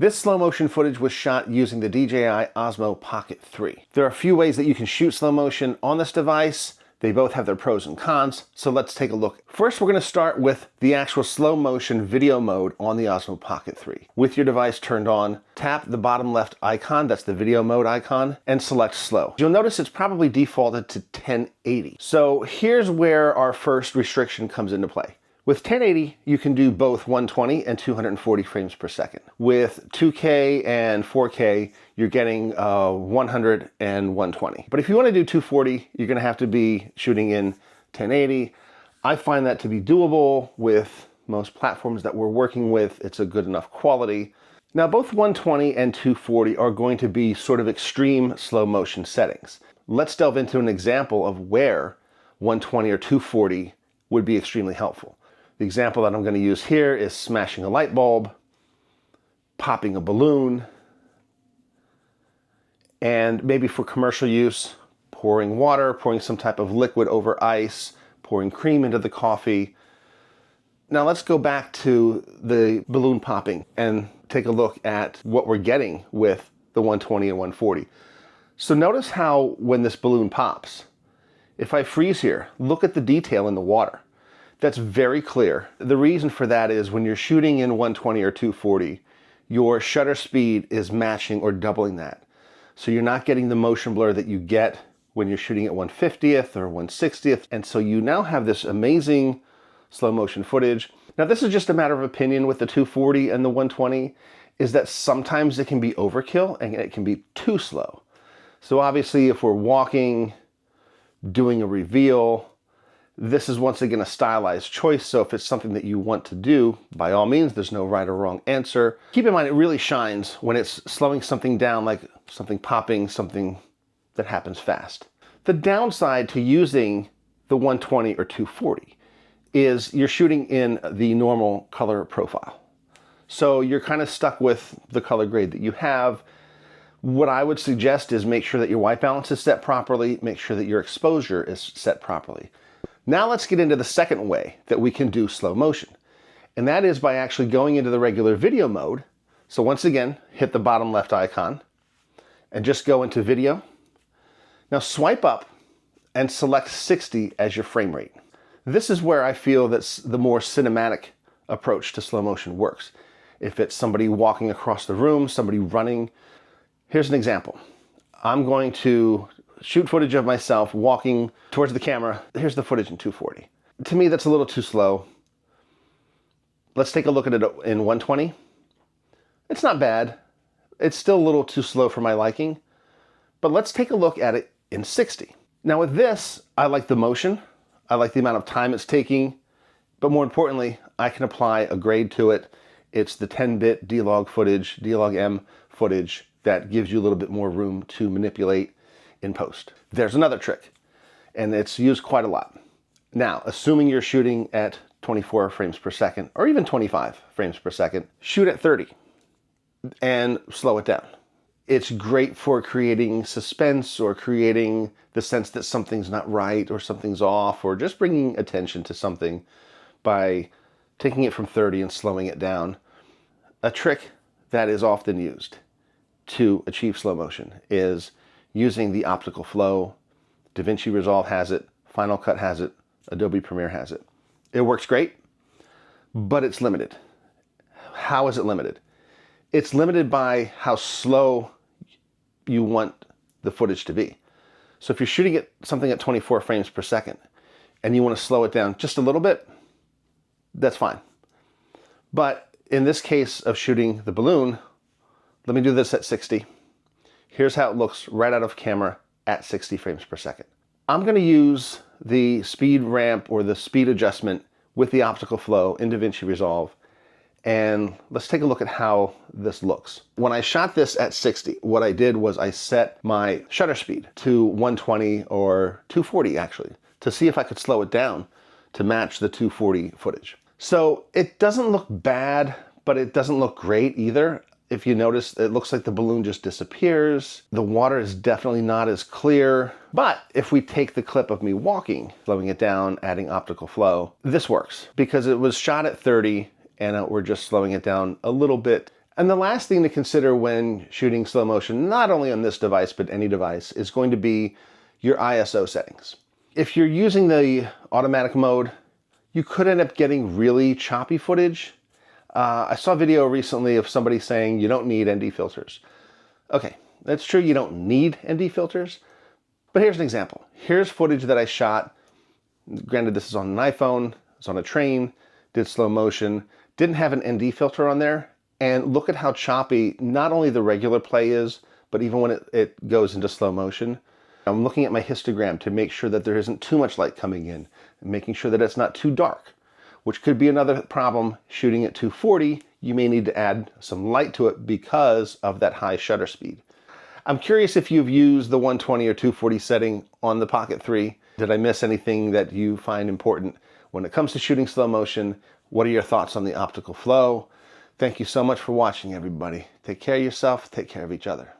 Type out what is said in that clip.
This slow motion footage was shot using the DJI Osmo Pocket 3. There are a few ways that you can shoot slow motion on this device. They both have their pros and cons, so let's take a look. First, we're going to start with the actual slow motion video mode on the Osmo Pocket 3. With your device turned on, tap the bottom left icon, that's the video mode icon, and select slow. You'll notice it's probably defaulted to 1080. So here's where our first restriction comes into play. With 1080, you can do both 120 and 240 frames per second. With 2K and 4K, you're getting 100 and 120. But if you want to do 240, you're going to have to be shooting in 1080. I find that to be doable with most platforms that we're working with. It's a good enough quality. Now, both 120 and 240 are going to be sort of extreme slow motion settings. Let's delve into an example of where 120 or 240 would be extremely helpful. The example that I'm going to use here is smashing a light bulb, popping a balloon, and maybe for commercial use, pouring water, pouring some type of liquid over ice, pouring cream into the coffee. Now let's go back to the balloon popping and take a look at what we're getting with the 120 and 140. So notice how when this balloon pops, if I freeze here, look at the detail in the water. That's very clear. The reason for that is when you're shooting in 120 or 240, your shutter speed is matching or doubling that. So you're not getting the motion blur that you get when you're shooting at 1/50th or 1/60th. And so you now have this amazing slow motion footage. Now this is just a matter of opinion with the 240 and the 120, is that sometimes it can be overkill and it can be too slow. So obviously if we're walking, doing a reveal, this is once again a stylized choice, so if it's something that you want to do, by all means, there's no right or wrong answer. Keep in mind, it really shines when it's slowing something down, like something popping, something that happens fast. The downside to using the 120 or 240 is you're shooting in the normal color profile. So you're kind of stuck with the color grade that you have. What I would suggest is make sure that your white balance is set properly, make sure that your exposure is set properly. Now let's get into the second way that we can do slow motion. And that is by actually going into the regular video mode. So once again, hit the bottom left icon and just go into video. Now swipe up and select 60 as your frame rate. This is where I feel that the more cinematic approach to slow motion works. If it's somebody walking across the room, somebody running. Here's an example. I'm going to shoot footage of myself walking towards the camera. Here's the footage in 240. To me, that's a little too slow. Let's take a look at it in 120. It's not bad. It's still a little too slow for my liking, but let's take a look at it in 60. Now with this, I like the motion. I like the amount of time it's taking, but more importantly, I can apply a grade to it. It's the 10-bit DLog-M footage that gives you a little bit more room to manipulate in post. There's another trick, and it's used quite a lot. Now, assuming you're shooting at 24 frames per second, or even 25 frames per second, shoot at 30 and slow it down. It's great for creating suspense or creating the sense that something's not right or something's off, or just bringing attention to something by taking it from 30 and slowing it down. A trick that is often used to achieve slow motion is using the optical flow. DaVinci Resolve has it, Final Cut has it, Adobe Premiere has it. It works great, but it's limited. How is it limited? It's limited by how slow you want the footage to be. So if you're shooting at something at 24 frames per second and you want to slow it down just a little bit, that's fine. But in this case of shooting the balloon, let me do this at 60. Here's how it looks right out of camera at 60 frames per second. I'm going to use the speed ramp or the speed adjustment with the optical flow in DaVinci Resolve, and let's take a look at how this looks. When I shot this at 60, what I did was I set my shutter speed to 120 or 240 actually, to see if I could slow it down to match the 240 footage. So it doesn't look bad, but it doesn't look great either. If you notice, it looks like the balloon just disappears. The water is definitely not as clear. But if we take the clip of me walking, slowing it down, adding optical flow, this works because it was shot at 30 and we're just slowing it down a little bit. And the last thing to consider when shooting slow motion, not only on this device, but any device, is going to be your ISO settings. If you're using the automatic mode, you could end up getting really choppy footage. I saw a video recently of somebody saying you don't need ND filters. Okay, that's true, you don't need ND filters, but here's an example. Here's footage that I shot. Granted, this is on an iPhone, it's on a train, did slow motion, didn't have an ND filter on there, and look at how choppy not only the regular play is, but even when it goes into slow motion. I'm looking at my histogram to make sure that there isn't too much light coming in, and making sure that it's not too dark, which could be another problem. Shooting at 240, you may need to add some light to it because of that high shutter speed. I'm curious if you've used the 120 or 240 setting on the Pocket 3. Did I miss anything that you find important when it comes to shooting slow motion? What are your thoughts on the optical flow? Thank you so much for watching, everybody. Take care of yourself, take care of each other.